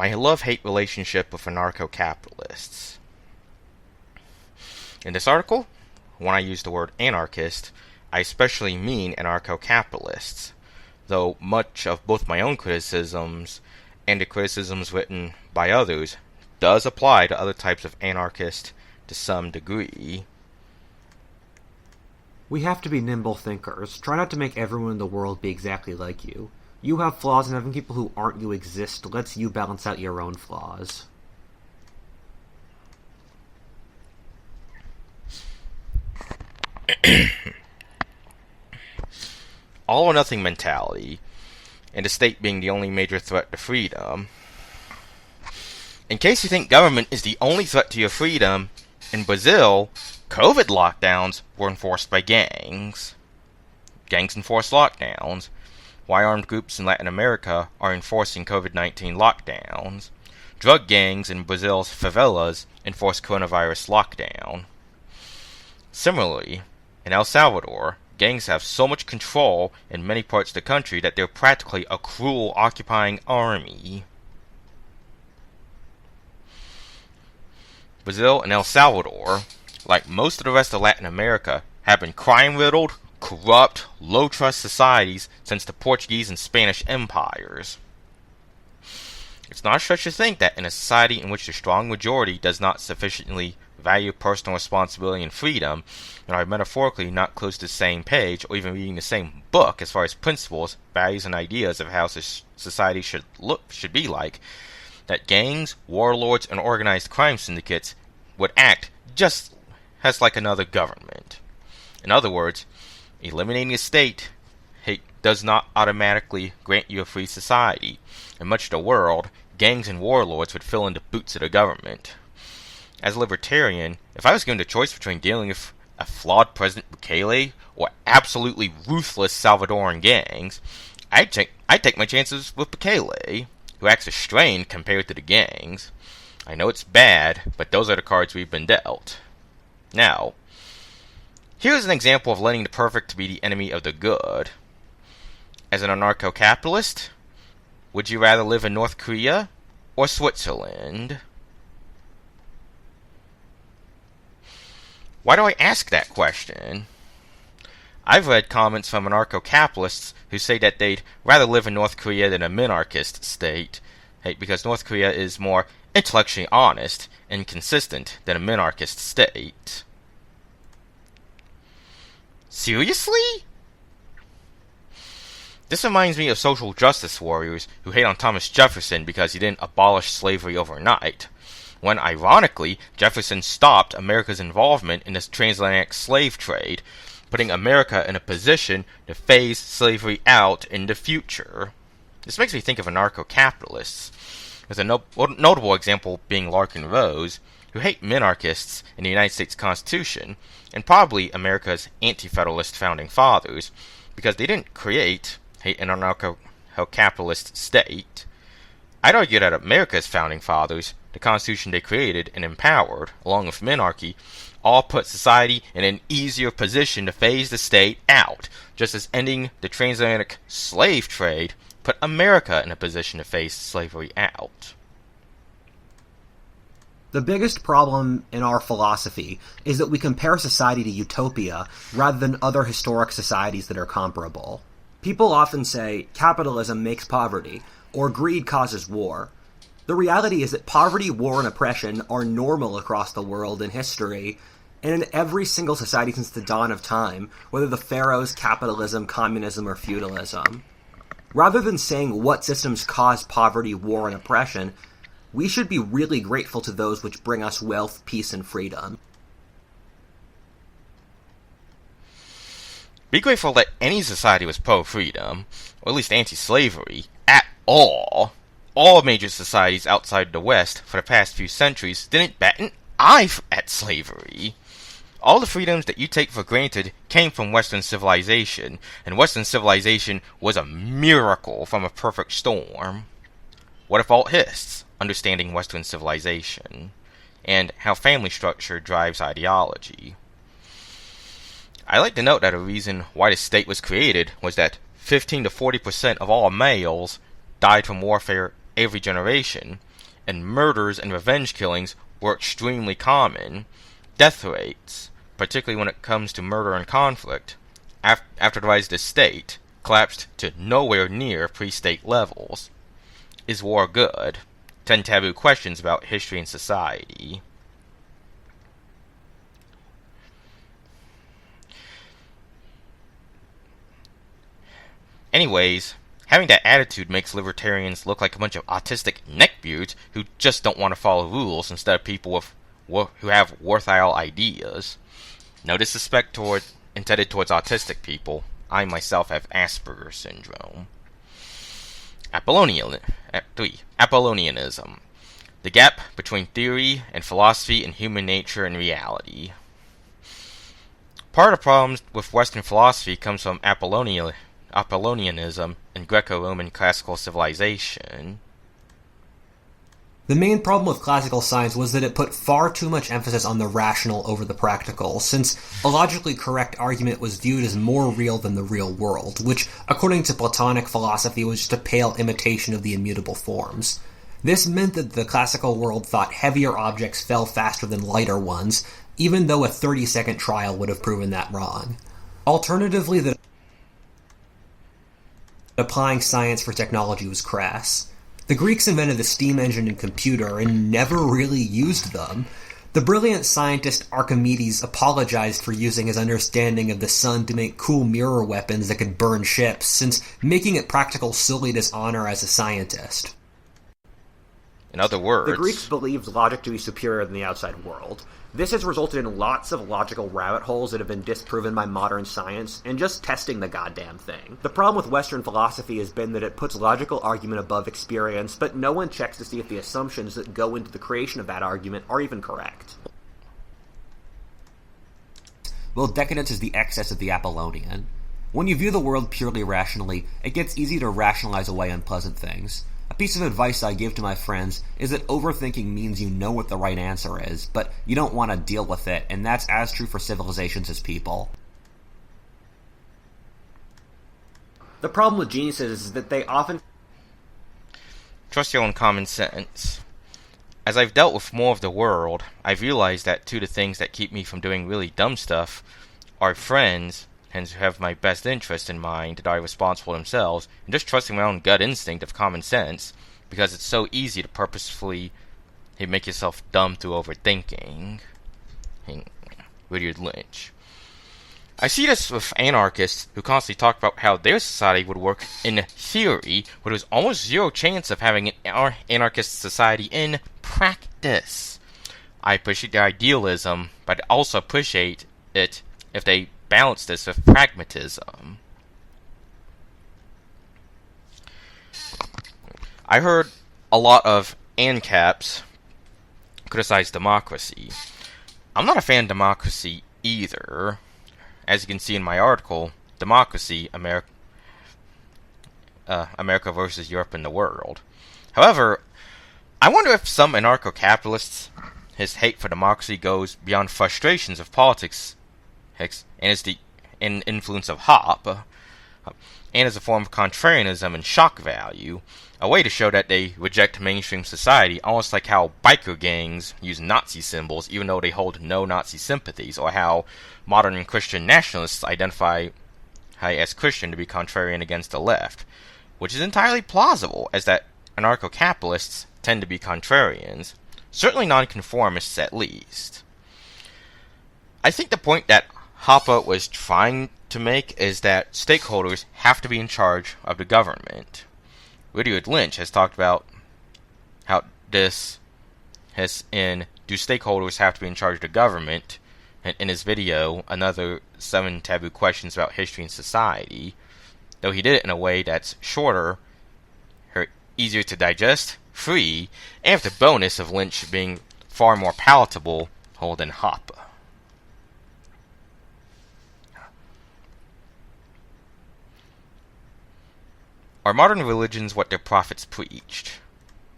my love-hate relationship with anarcho-capitalists. In this article, when I use the word anarchist, I especially mean anarcho-capitalists, though much of both my own criticisms and the criticisms written by others does apply to other types of anarchist to some degree. We have to be nimble thinkers. Try not to make everyone in the world be exactly like you. You have flaws, and having people who aren't you exist lets you balance out your own flaws. All or nothing mentality, and the state being the only major threat to freedom. In case you think government is the only threat to your freedom, in Brazil, COVID lockdowns were enforced by gangs. Gangs enforce lockdowns. Why armed groups in Latin America are enforcing COVID-19 lockdowns. Drug gangs in Brazil's favelas enforce coronavirus lockdown. Similarly, in El Salvador, gangs have so much control in many parts of the country that they're practically a cruel occupying army. Brazil and El Salvador, like most of the rest of Latin America, have been crime-riddled, corrupt, low-trust societies since the Portuguese and Spanish empires. It's not a stretch to think that in a society in which the strong majority does not sufficiently value personal responsibility and freedom, and are metaphorically not close to the same page or even reading the same book as far as principles, values, and ideas of how society should be like, that gangs, warlords, and organized crime syndicates would act just as like another government. In other words, eliminating a state does not automatically grant you a free society. In much of the world, gangs and warlords would fill in the boots of the government. As a libertarian, if I was given the choice between dealing with a flawed President Bukele or absolutely ruthless Salvadoran gangs, I'd take my chances with Bukele, who acts restrained compared to the gangs. I know it's bad, but those are the cards we've been dealt. Now, here's an example of letting the perfect be the enemy of the good. As an anarcho-capitalist, would you rather live in North Korea or Switzerland? Why do I ask that question? I've read comments from anarcho-capitalists who say that they'd rather live in North Korea than a minarchist state, because North Korea is more intellectually honest and consistent than a minarchist state. Seriously? This reminds me of social justice warriors who hate on Thomas Jefferson because he didn't abolish slavery overnight, when ironically Jefferson stopped America's involvement in this transatlantic slave trade, putting America in a position to phase slavery out in the future. This makes me think of anarcho-capitalists, with a notable example being Larkin Rose, who hate minarchists in the United States Constitution, and probably America's anti-federalist founding fathers, because they didn't create an anarcho-capitalist state. I'd argue that America's founding fathers, the Constitution they created and empowered, along with minarchy, all put society in an easier position to phase the state out, just as ending the transatlantic slave trade put America in a position to phase slavery out. The biggest problem in our philosophy is that we compare society to utopia rather than other historic societies that are comparable. People often say, capitalism makes poverty, or greed causes war. The reality is that poverty, war, and oppression are normal across the world in history, and in every single society since the dawn of time, whether the pharaohs, capitalism, communism, or feudalism. Rather than saying what systems cause poverty, war, and oppression, we should be really grateful to those which bring us wealth, peace, and freedom. Be grateful that any society was pro-freedom, or at least anti-slavery, at all. All major societies outside the West for the past few centuries didn't bat an eye at slavery. All the freedoms that you take for granted came from Western civilization, and Western civilization was a miracle from a perfect storm. What if alt-hists, understanding Western civilization, and how family structure drives ideology? I like to note that a reason why the state was created was that 15 to 40% of all males died from warfare every generation, and murders and revenge killings were extremely common. Death rates, particularly when it comes to murder and conflict, after the rise of the state, collapsed to nowhere near pre-state levels. Is war good? 10 taboo questions about history and society. Anyways, having that attitude makes libertarians look like a bunch of autistic neckbeards who just don't want to follow rules instead of people who have worthwhile ideas. No disrespect intended towards autistic people. I myself have Asperger's syndrome. 3. Apollonianism. The gap between theory and philosophy and human nature and reality. Part of the problems with Western philosophy comes from Apollonianism and Greco-Roman classical civilization. The main problem with classical science was that it put far too much emphasis on the rational over the practical, since a logically correct argument was viewed as more real than the real world, which, according to Platonic philosophy, was just a pale imitation of the immutable forms. This meant that the classical world thought heavier objects fell faster than lighter ones, even though a 30-second trial would have proven that wrong. Alternatively, that applying science for technology was crass. The Greeks invented the steam engine and computer and never really used them. The brilliant scientist Archimedes apologized for using his understanding of the sun to make cool mirror weapons that could burn ships, since making it practical solely dishonor as a scientist. In other words, the Greeks believed logic to be superior than the outside world. This has resulted in lots of logical rabbit holes that have been disproven by modern science, and just testing the goddamn thing. The problem with Western philosophy has been that it puts logical argument above experience, but no one checks to see if the assumptions that go into the creation of that argument are even correct. Well, decadence is the excess of the Apollonian. When you view the world purely rationally, it gets easy to rationalize away unpleasant things. A piece of advice I give to my friends is that overthinking means you know what the right answer is, but you don't want to deal with it, and that's as true for civilizations as people. The problem with geniuses is that they often trust your own common sense. As I've dealt with more of the world, I've realized that two of the things that keep me from doing really dumb stuff are friends, hence who have my best interest in mind, that are responsible themselves, and just trusting my own gut instinct of common sense, because it's so easy to purposefully make yourself dumb through overthinking. Rudyard Lynch. I see this with anarchists who constantly talk about how their society would work in theory, but there's almost zero chance of having an anarchist society in practice. I appreciate their idealism, but I also appreciate it if they balance this with pragmatism. I heard a lot of ANCAPs criticize democracy. I'm not a fan of democracy either. As you can see in my article, Democracy, America versus Europe and the World. However, I wonder if some anarcho-capitalists, his hate for democracy goes beyond frustrations of politics and is the influence of Hop, and as a form of contrarianism and shock value, a way to show that they reject mainstream society, almost like how biker gangs use Nazi symbols even though they hold no Nazi sympathies, or how modern Christian nationalists identify as Christian to be contrarian against the left, which is entirely plausible, as that anarcho-capitalists tend to be contrarians, certainly nonconformists at least. I think the point that Hoppe was trying to make is that stakeholders have to be in charge of the government. Rudyard Lynch has talked about how this has in Do Stakeholders Have to Be in Charge of the Government? In his video, Another 7 Taboo Questions About History and Society, though he did it in a way that's shorter, easier to digest, free, and with the bonus of Lynch being far more palatable than Hoppe. Are modern religions what their prophets preached?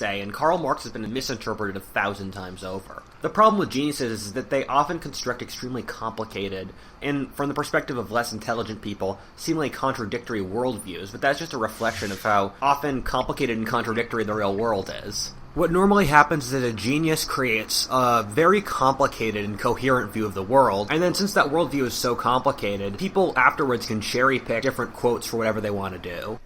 And Karl Marx has been misinterpreted 1,000 times over. The problem with geniuses is that they often construct extremely complicated, and from the perspective of less intelligent people, seemingly contradictory worldviews, but that's just a reflection of how often complicated and contradictory the real world is. What normally happens is that a genius creates a very complicated and coherent view of the world, and then since that worldview is so complicated, people afterwards can cherry pick different quotes for whatever they want to do.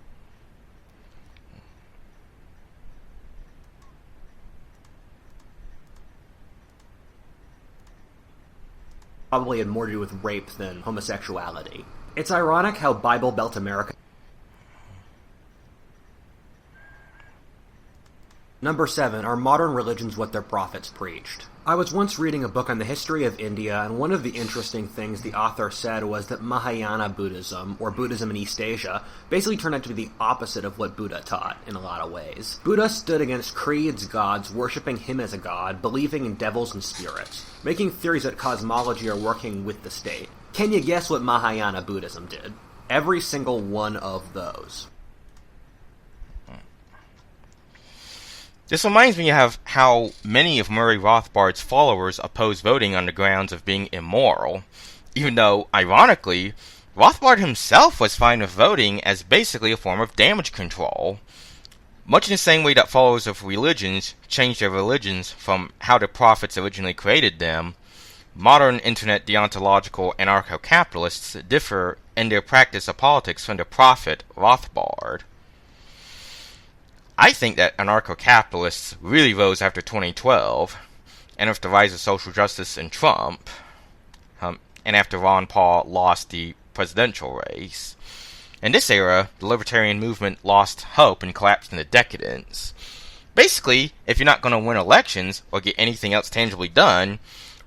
Probably had more to do with rape than homosexuality. It's ironic how Bible Belt America... Number 7. Are modern religions what their prophets preached? I was once reading a book on the history of India, and one of the interesting things the author said was that Mahayana Buddhism, or Buddhism in East Asia, basically turned out to be the opposite of what Buddha taught, in a lot of ways. Buddha stood against creeds, gods, worshipping him as a god, believing in devils and spirits, making theories that cosmology are working with the state. Can you guess what Mahayana Buddhism did? Every single one of those. This reminds me of how many of Murray Rothbard's followers oppose voting on the grounds of being immoral, even though, ironically, Rothbard himself was fine with voting as basically a form of damage control. Much in the same way that followers of religions change their religions from how the prophets originally created them, modern internet deontological anarcho-capitalists differ in their practice of politics from the prophet Rothbard. I think that anarcho-capitalists really rose after 2012, and with the rise of social justice and Trump, and after Ron Paul lost the presidential race. In this era, the libertarian movement lost hope and collapsed into decadence. Basically, if you're not going to win elections or get anything else tangibly done,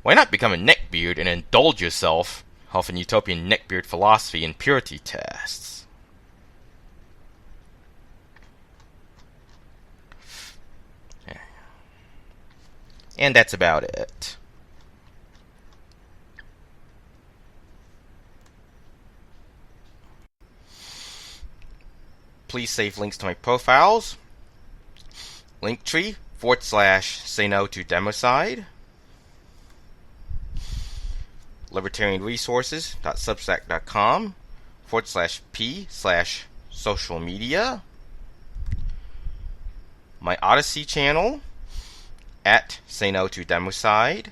why not become a neckbeard and indulge yourself off an utopian neckbeard philosophy and purity tests? And that's about it. Please save links to my profiles. Linktree /say no to democide. Libertarianresources.substack.com /p/social media. My Odyssey channel @say no to democide,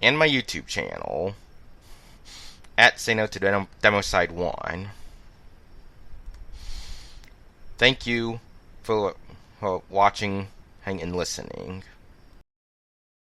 and my YouTube channel @say no to democide 1. Thank you for watching and listening.